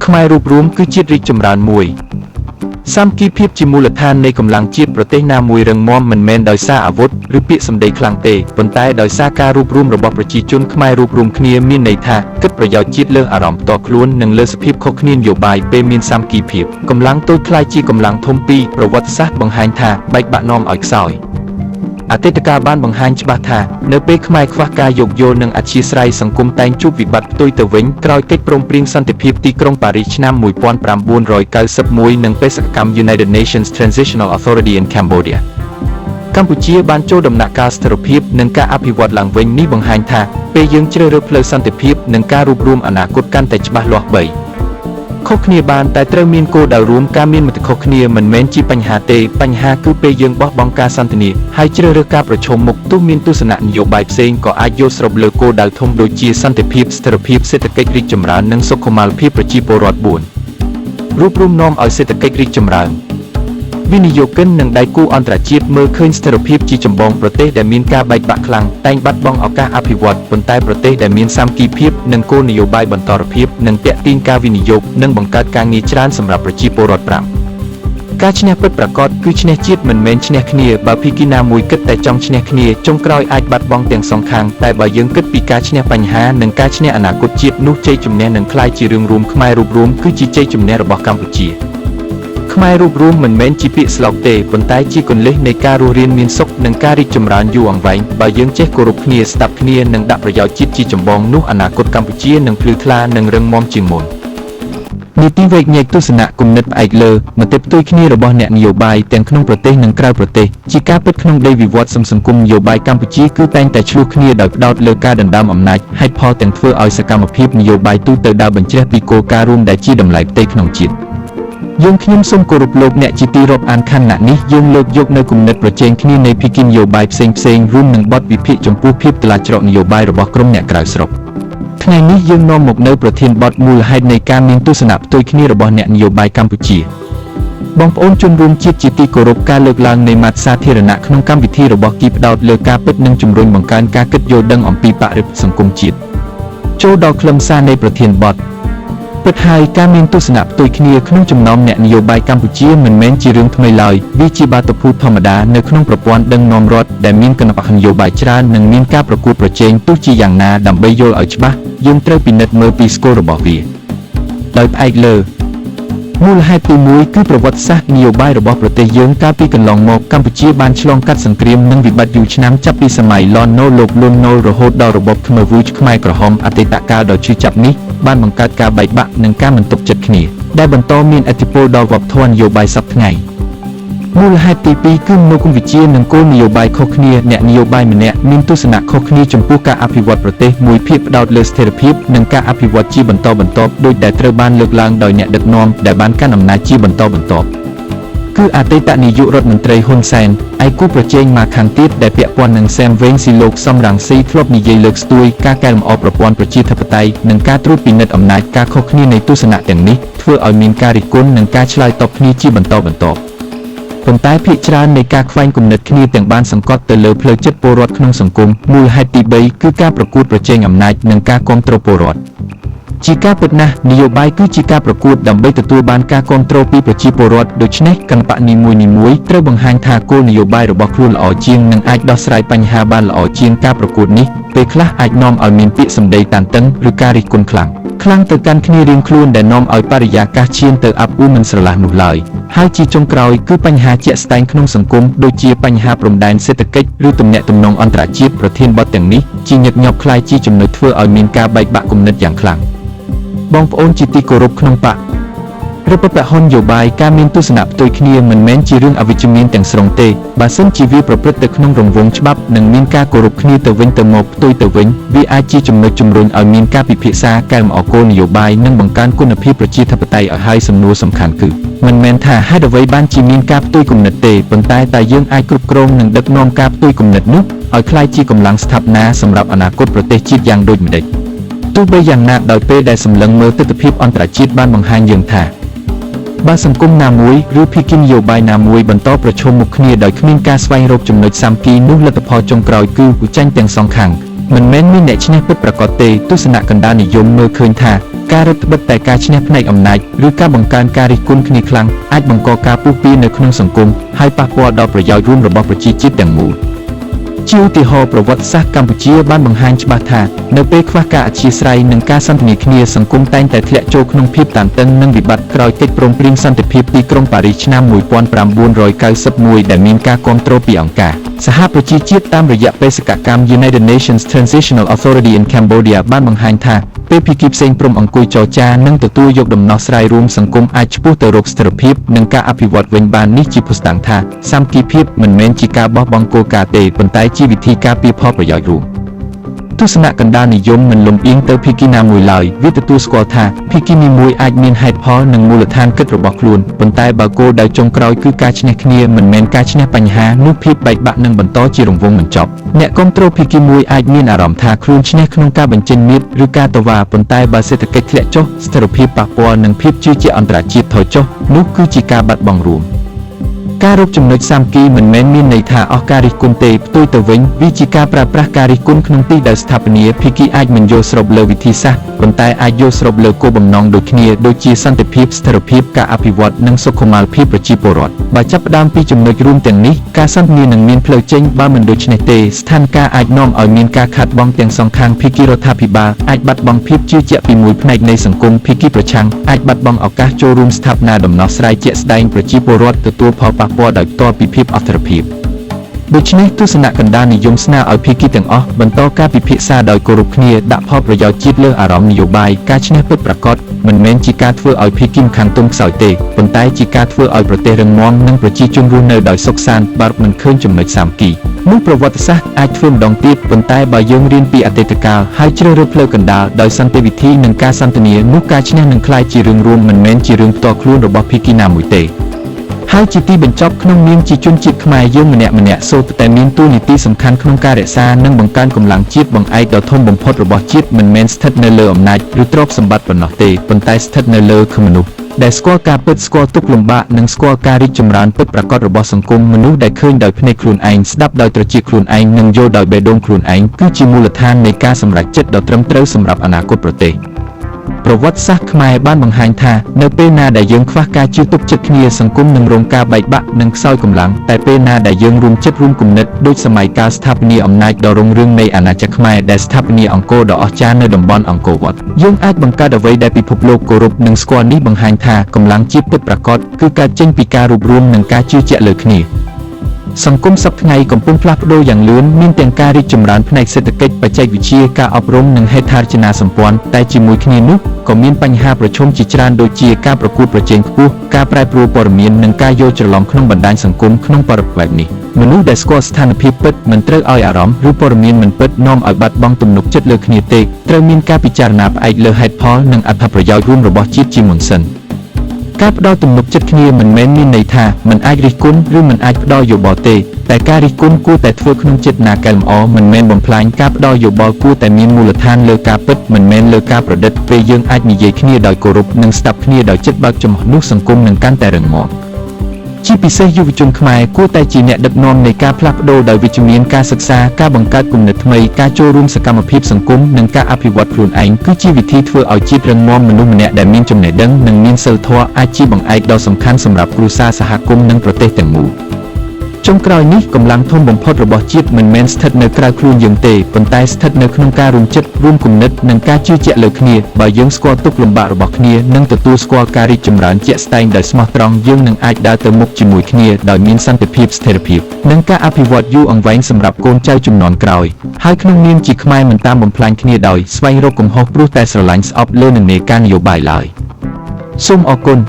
ខ្មែររួបរวมគឺជាតិរីកចម្រើនមួយសាមគ្គីភាពជាមូលដ្ឋាននៃកម្លាំងជាតិប្រទេសណាមួយរឹងមាំមិនមែនដោយសារអាវុធឬពាក្យសម្ដីខ្លាំងទេប៉ុន្តែដោយសារការរួបរวมរបស់ប្រជាជនខ្មែររួបរวมគ្នាមានន័យថាគិតប្រយោជន៍ជាតិលើអារម្មណ៍ផ្ទាល់ខ្លួននិងលើសភាពខុសគ្នានយោបាយពេលមានសាមគ្គីភាពកម្លាំងតូចក្លាយជាកម្លាំងធំពីប្រវត្តិសាស្ត្របង្ហាញថាបែកបាក់នាំឲ្យខ្សោយអតីតកាលបានបង្ហាញច្បាស់ថានៅពេលខ្មែរខ្វះការយោគយល់និងអធ្យាស្រ័យសង្គមតែងជួបវិបត្តិផ្ទុយទៅវិញក្រោយកិច្ចព្រមព្រៀងសន្តិភាពទីក្រុងប៉ារីសឆ្នាំ1991និងបេសកកម្ម United Nations Transitional Authority in Cambodia កម្ពុជាបានចូលដំណាក់កាលស្ថិរភាពនិងការអភិវឌ្ឍឡើងវិញនេះបង្ហាញថាពេលយើងជ្រើសរើសផ្លូវសន្តិភាពនិងការរួបរวมអនាគតកាន់តែច្បាស់លាស់បីខុសគ្នាបានតែត្រូវមានគោលដៅរួមការមានមតិខុសគ្នាមិនមែនជាបញ្ហាទេបញ្ហាគឺពេលយើងបោះបង់ការសន្ទនាហើយជ្រើសរើសការប្រឈមមុខទោះមានទស្សនៈនយោបាយផ្សេងក៏អាចយល់ស្របលើគោលដៅធំដូចជាសន្តិភាពស្ថិរភាពសេដ្ឋកិច្ចរីកចម្រើននិងសុខុមាលភាពប្រជាពលរដ្ឋ4រួបរวมនាំឲ្យសេដ្ឋកិច្ចរីកចម្រើនវិនិយោគិននិងដៃគូអន្តរជាតិមើលឃើញស្ថិរភាពជាចម្បងប្រទេសដែលមានការបែកបាក់ខ្លាំងតែងបាត់បង់ឱកាសអភិវឌ្ឍប៉ុន្តែប្រទេសដែលមានសាមគ្គីភាពនិងគោលនយោបាយបន្តរភាពនិងទាក់ទាញការវិនិយោគនិងបង្កើតការងារច្រើនសម្រាប់ប្រជាពលរដ្ឋ5ការឈ្នះពិតប្រាកដគឺឈ្នះជាតិមិនមែនឈ្នះគ្នាបើភាគីណាមួយគិតតែចង់ឈ្នះគ្នាចុងក្រោយអាចបាត់បង់ទាំងសងខាងតែបើយើងគិតពីការឈ្នះបញ្ហានិងការឈ្នះអនាគតជាតិនោះជ័យជំនះនឹងក្លាយជារឿងរួមខ្មែររួបរวมគឺជាជ័យជំនះរបស់កម្ពុជាខ្មែររួបរวมមិនមែនជាពាក្យស្លោកទេប៉ុន្តែជាគន្លឹះនៃការរស់រានមានសុខនិងការរីកចម្រើនយូរអង្វែងបើយើងចេះគោរពគ្នាស្ដាប់គ្នានិងដាក់ប្រយោជន៍ជាតិជាចម្បងនោះអនាគតកម្ពុជានឹងភ្លឺថ្លានិងរឹងមាំជាងមុននីតិវេជ្ជញែកទស្សនៈគំនិតផ្អែកលើមតិផ្ទុយគ្នារបស់អ្នកនយោបាយទាំងក្នុងប្រទេសនិងក្រៅប្រទេសជាការពិតក្នុងដីវិវត្តសង្គមនយោបាយកម្ពុជាគឺតែងតែឆ្លោះគ្នាដោយផ្ដោតលើការដណ្ដើមអំណាចហេតុផលទាំងធ្វើឲ្យសកម្មភាពនយោបាយទូទៅដើរបញ្ច្រាស់ពីគោលការណ៍រួមដែលជាតម្លៃផ្ទៃក្នុងជាតិយើងខ្ញុំសូមគោរពលោកអ្នកជាទីរាប់អានខណៈនេះយើងលើកយកនៅគំនិតប្រជែងគ្នានៃភាគីនយោបាយផ្សេងរួមនឹងបទវិភាគចំពោះភាពតឡាច្រកនយោបាយរបស់ក្រុមអ្នកក្រៅស្រុកថ្ងៃនេះយើងនាំមកនៅប្រធានបទមូលហេតុនៃការមានទស្សនៈផ្ទុយគ្នារបស់អ្នកនយោបាយកម្ពុជាបងប្អូនជនរួមជាតិជាទីគោរពការលើកឡើងនៃមាត់សាធារណៈក្នុងកម្មវិធីរបស់គីផ្ដោតលើការពិតនិងជំរុញបង្កើនការគិតយល់ដឹងអំពីបរិបទសង្គមជាតិចូលដល់ខ្លឹមសារនៃប្រធានបទពិតហើយការមានទស្សនៈផ្ទុយគ្នាក្នុងចំណោមអ្នកនយោបាយកម្ពុជាមិនមែនជារឿងថ្មីឡើយវាជាបាតុភូតធម្មតានៅក្នុងប្រព័ន្ធដឹកនាំរដ្ឋដែលមានគណបក្សនយោបាយច្រើននិងមានការប្រកួតប្រជែងទោះជាយ៉ាងណាដើម្បីយល់ឲ្យច្បាស់យើងត្រូវពិនិត្យមើលពីស្គររបស់វាដោយផ្អែកលើមូលហេតុទី1គឺប្រវត្តិសាស្ត្រនយោបាយរបស់ប្រទេសយើងកាលពីកន្លងមកកម្ពុជាបានឆ្លងកាត់សង្គ្រាមនិងវិបត្តិយូរឆ្នាំចាប់ពីសម័យលន់ណូលោកលន់ណូលរហូតដល់របបថ្មីវូជខ្មែរក្រហមអតីតកាលដ៏ឈឺចាប់នេះបានបង្កើតការបែកបាក់និងការមិនទុកចិត្តគ្នាដែលបន្តមានឥទ្ធិពលដល់វប្បធម៌នយោបាយសព្វថ្ងៃមូលហេតុទី2គឺមនោគមវិជ្ជានិងគោលនយោបាយខុសគ្នាអ្នកនយោបាយម្នាក់មានទស្សនៈខុសគ្នាចំពោះការអភិវឌ្ឍប្រទេសមួយភាគផ្ដោតលើស្ថិរភាពនិងការអភិវឌ្ឍជាបន្តបន្ទាប់ដោយដែលត្រូវបានលើកឡើងដោយអ្នកដឹកនាំដែលបានកាន់អំណាចជាបន្តបន្ទាប់គឺអតីតនាយករដ្ឋមន្ត្រីហ៊ុនសែនឯគូប្រជែងមកខាងទៀតដែលពាក់ព័ន្ធនឹងសែមវែងស៊ីលោកសំរងស៊ីធ្លាប់និយាយលើកស្ទួយការកែលម្អប្រព័ន្ធប្រជាធិបតេយ្យនិងការត្រួតពិនិត្យអំណាចការខុសគ្នានៃទស្សនៈទាំងនេះធ្វើឲ្យមានការរិះគន់និងការឆ្លើយតបគ្នាជាបន្តបន្ទាប់ប៉ុន្តែភាគច្រើននៃការខ្វែងគំនិតគ្នាទាំងបានសង្កត់ទៅលើផ្លូវចិត្តពលរដ្ឋក្នុងសង្គមមូលហេតុទី3គឺការប្រកួតប្រជែងអំណាចនិងការគាំទ្រពលរដ្ឋជាការពិតណាស់នយោបាយគឺជាការប្រកួតដើម្បីទទួលបានការគាំទ្រពីប្រជាពលរដ្ឋដូច្នេះគណបកនីមួយៗត្រូវបង្ហាញថាគោលនយោបាយរបស់ខ្លួនល្អជាងនិងអាចដោះស្រាយបញ្ហាបានល្អជាងការប្រកួតនេះពេលខ្លះអាចនាំឲ្យមានពាក្យសម្ដីតានតឹងឬការរិះគន់ខ្លាំងទៅកាន់គ្នារៀងខ្លួនដែលនាំឲ្យបរិយាកាសឈានទៅអាប់អ៊ូមិនស្រឡះនោះឡើយហើយជាចុងក្រោយគឺបញ្ហាជាក់ស្ដែងក្នុងសង្គមដូចជាបញ្ហាព្រំដែនសេដ្ឋកិច្ចឬទំនាក់ទំនងអន្តរជាតិប្រធានបទទាំងនេះជាញឹកញាប់คล้ายជាចំណុចធ្វើឲ្យមានការបែកបាក់គំនិតយ៉ាងខ្លាំងបងប្អូនជាទីគោរពក្នុងបករដ្ឋបព្វនយោបាយការមានទស្សនៈផ្ទុយគ្នាមិនមែនជារឿងអវិជ្ជមានទាំងស្រុងទេបើសិនជាវាប្រព្រឹត្តទៅក្នុងរង្វង់ច្បាប់និងមានការគោរពគ្នាទៅវិញទៅមកផ្ទុយទៅវិញវាអាចជាចំណុចជំរុញឲ្យមានការពិភាក្សាកែលម្អគោលនយោបាយនិងបង្កើនគុណភាពប្រជាធិបតេយ្យឲ្យហើយសំណួរសំខាន់គឺមិនមែនថាហេតុអ្វីបានជាមានការផ្ទុយគំនិតទេប៉ុន្តែតែយើងអាចគ្រប់គ្រងនិងដឹកនាំការផ្ទុយគំនិតនោះឲ្យក្លាយជាកម្លាំងស្ថាបនាសម្រាប់អនាគតប្រទេសជាតិយ៉ាងដូចម្តេចទោះបីយ៉ាងណាដោយពេលដែលសម្លឹងមើលទស្សនវិជ្ជាអន្តរជាតិបានបង្ហាញយើងថាបើសង្គមណាមួយឬភាគីនយោបាយណាមួយបន្តប្រឈមមុខគ្នាដោយគ្មានការស្វែងរកចំណុចសាមគ្គីនោះលទ្ធផលចុងក្រោយគឺវិចាញ់ទាំងសងខាងមិនមែនមានអ្នកឈ្នះពិតប្រាកដទេទស្សនៈកណ្ដាលនិយមមើលឃើញថា ការរឹតបន្តឹងតែការឈ្នះផ្នែកអំណាចឬការបង្កើនការរិះគន់គ្នាខ្លាំងអាចបង្កការពុះពៀនៅក្នុងសង្គមហើយប៉ះពាល់ដល់ប្រយោជន៍រួមរបស់ប្រជាជាតិទាំងមូលជាឧទាហរណ៍ប្រវត្តិសាស្ត្រកម្ពុជាបានបង្ហាញច្បាស់ថានៅពេលខ្វះការអធ្យាស្រ័យនិងការសន្ទនាគ្នាសង្គមតែងតែធ្លាក់ចូលក្នុងភាពតានតឹងនិងវិបត្តិក្រោយកិច្ចព្រមព្រៀងសន្តិភាពទីក្រុងប៉ារីសឆ្នាំ1991ដែលមានការគាំទ្រពីអង្គការសហប្រជាជាតិតាមរយៈបេសកកម្ម United Nations Transitional Authority in Cambodia បានបង្ហាញថាពេលភាគីផ្សេងព្រមអង្គុយចរចានិងទទួលយកដំណោះស្រាយរួមសង្គមអាចឆ្ពោះទៅរកស្ថិរភាពនិងការអភិវឌ្ឍវិញបាននេះជាភស្តុតាងថាសាមគ្គីភាពមិនមែនជាការបោះបង់គោលការណ៍ទេប៉ុន្តែជាវិធីការពារផលប្រយោជន៍រួមទស្សនៈកណ្ដាលនិយមមិនលំអៀងទៅភាគីណាមួយឡើយវាទទួលស្គាល់ថាភាគីនីមួយអាចមានហេតុផលនិងមូលដ្ឋានគិតរបស់ខ្លួនប៉ុន្តែបើគោលដៅចុងក្រោយគឺការឈ្នះគ្នាមិនមែនការឈ្នះបញ្ហានោះភាពបែកបាក់នឹងបន្តជារង្វង់មិនចប់អ្នកគាំទ្រភាគីមួយអាចមានអារម្មណ៍ថាខ្លួនឈ្នះក្នុងការបញ្ចេញមាត្រឬការតវ៉ាប៉ុន្តែបើសេដ្ឋកិច្ចធ្លាក់ចុះស្ថិរភាពប៉ះពាល់និងភាពជឿជាក់អន្តរជាតិថយចុះនោះគឺជាការបាត់បង់រួមការរកចំណុចសាមគ្គីមិនមែនមានន័យថាអស់ការរិះគន់ទេផ្ទុយទៅវិញវាជាការប្រើប្រាស់ការរិះគន់ក្នុងទីដែលស្ថាបនាភាគីអាចមិនយល់ស្របលើវិធីសាស្ត្រប៉ុន្តែអាចយល់ស្របលើគោលបំណងដូចគ្នាដូចជាសន្តិភាពស្ថិរភាពការអភិវឌ្ឍនិងសុខុមាលភាពប្រជាពលរដ្ឋបើចាប់ផ្ដើមពីចំណុចរួមទាំងនេះការសន្ទនានឹងមានផ្លូវចេញបើមិនដូច្នេះទេស្ថានភាពអាចនាំឲ្យមានការខាតបង់ទាំងសងខាងភាគីរដ្ឋាភិបាលអាចបាត់បង់ភាពជឿជាក់ពីមួយផ្នែកនៃសង្គមភាគីប្រឆាំងអាចបាត់បង់ឱកាសចូលរួមស្ថាបនាដំណោះស្រាយជាក់ស្ដែងប្រជាពលរដ្ឋទទួលផលប៉ះពាល់ដោយផ្ទាល់ពីភាពអស្ថិរភាពដូច្នេះទស្សនៈកណ្ដាលនិយមស្នើឲ្យភាគីទាំងអស់បន្តការពិភាក្សាដោយគោរពគ្នាដាក់ផលប្រយោជន៍ជាតិលើអារម្មណ៍នយោបាយការឈ្នះពិតប្រាកដមិនមែនជាការធ្វើឲ្យភាគីម្ខាងទុំខ្សោយទេប៉ុន្តែជាការធ្វើឲ្យប្រទេសរឹងមាំនិងប្រជាជនរស់នៅដោយសុខសាន្តបើមិនឃើញចំណុចសាមគ្គីនោះប្រវត្តិសាស្ត្រអាចធ្វើម្ដងទៀតប៉ុន្តែបើយើងរៀនពីអតីតកាលហើយជ្រើសរើសផ្លូវកណ្ដាលដោយសន្តិវិធីនិងការសន្ទនានោះការឈ្នះនឹងក្លាយជារឿងរួមមិនមែនជារឿងផ្ទាល់ខ្លួនរបស់ភាគីណាមួយទេហើយជាទីបញ្ចប់ក្នុងនាមជាជនជាតិខ្មែរយើងម្នាក់សូត្រតែមានតួនាទីសំខាន់ក្នុងការរក្សានិងបង្កើនកម្លាំងជាតិបង្អែកដ៏ធំបំផុតរបស់ជាតិមិនមែនស្ថិតនៅលើអំណាចឬទ្រព្យសម្បត្តិប៉ុណ្ណោះទេប៉ុន្តែស្ថិតនៅលើមនុស្សដែលស្គាល់ការពិតស្គាល់ទុក្ខលំបាកនិងស្គាល់ការរីកចម្រើនពិតប្រាកដរបស់សង្គមមនុស្សដែលឃើញដោយភ្នែកខ្លួនឯងស្ដាប់ដោយត្រចៀកខ្លួនឯងនិងយល់ដោយបេះដូងខ្លួនឯងគឺជាមូលដ្ឋាននៃការសម្រេចចិត្តដ៏ត្រឹមត្រូវសម្រាប់អនាគតប្រទេសប្រវត្តិសាស្ត្រខ្មែរបានបង្ហាញថានៅពេលណាដែលយើងខ្វះការជឿទុកចិត្តគ្នាសង្គមនឹងរងការបែកបាក់និងខ្សោយកម្លាំងតែពេលណាដែលយើងរួមចិត្តរួមគំនិតដូចសម័យកាលស្ថាបនាអំណាចដ៏រុងរឿងនៃអាណាចក្រខ្មែរដែលស្ថាបនាអង្គរដ៏អស្ចារ្យនៅតំបន់អង្គរវត្តយើងអាចបង្កើតអ្វីដែលពិភពលោកគោរពនិងស្គាល់នេះបង្ហាញថាកម្លាំងជាតិពិតប្រាកដគឺកើតចេញពីការរួបរวมនិងការជឿជាក់លើគ្នាសង្គមសប្តាហ៍ថ្ងៃកំពុងផ្លាស់ប្ដូរយ៉ាងលឿនមានទាំងការរីកចម្រើនផ្នែកសេដ្ឋកិច្ចបច្ចេកវិទ្យាការអប់រំនិងហេដ្ឋារចនាសម្ព័ន្ធតែជាមួយគ្នានោះក៏មានបញ្ហាប្រឈមជាច្រើនដូចជាការប្រកួតប្រជែងខ្ពស់ការប្រែប្រួលព័ត៌មាននិងការយល់ច្រឡំក្នុងបណ្ដាញសង្គមក្នុងបរិបទបែបនេះមនុស្សដែលស្គាល់ស្ថានភាពពិតមិនត្រូវឲ្យអារម្មណ៍ឬព័ត៌មានមិនពិតនាំឲ្យបាត់បង់ទំនុកចិត្តលើគ្នាទេត្រូវមានការពិចារណាផ្អែកលើហេតុផលនិងអត្ថប្រយោជន៍រួមរបស់ជាតិជាមុនសិនការផ្ដល់ទំនុកចិត្តគ្នាមិនមែនមានន័យថាមិនអាចរិះគន់ឬមិនអាចផ្ដល់យោបល់ទេតែការរិះគន់គួរតែធ្វើក្នុងចិត្តណាកែលម្អមិនមែនបំផ្លាញការផ្ដល់យោបល់គួរតែមានមូលដ្ឋានលើការពិតមិនមែនលើការប្រឌិតពេលយើងអាចនិយាយគ្នាដោយគោរពនិងស្ដាប់គ្នាដោយចិត្តបើកចំហនោះសង្គមនឹងកាន់តែរឹងមាំជាពិសេសយុវជនខ្មែរគួរតែជាអ្នកដឹកនាំនៃការផ្លាស់ប្ដូរដោយវិជ្ជមានការសិក្សាការបង្កើតគំនិតថ្មីការចូលរួមសកម្មភាពសង្គមនិងការអភិវឌ្ឍខ្លួនឯងគឺជាវិធីធ្វើឲ្យជាតិរឹងមាំមនុស្សម្នាក់ដែលមានចំណេះដឹងនិងមានសីលធម៌អាចជាបង្អែកដ៏សំខាន់សម្រាប់គ្រួសារសហគមន៍និងប្រទេសទាំងមូលចុងក្រោយនេះកម្លាំងធំបំផុតរបស់ជាតិមិនមែនស្ថិតនៅក្រៅខ្លួនយើងទេប៉ុន្តែស្ថិតនៅក្នុងការរួមចិត្តរួមគំនិតនិងការជឿជាក់លើគ្នាបើយើងស្គាល់ទុក្ខលំបាករបស់គ្នានិងទទួលស្គាល់ការរីកចម្រើនជាក់ស្ដែងដោយស្មោះត្រង់យើងនឹងអាចដើរទៅមុខជាមួយគ្នាដោយមានសន្តិភាពស្ថិរភាពនិងការអភិវឌ្ឍយូរអង្វែងសម្រាប់កូនចៅជំនាន់ក្រោយហើយក្នុងនាមជាខ្មែរមិនតាមបំផ្លាញគ្នាដោយស្វែងរកកំហុសព្រោះតែស្រឡាញ់ស្អប់លើនិន្នាការនយោបាយឡើយសូមអរគុណ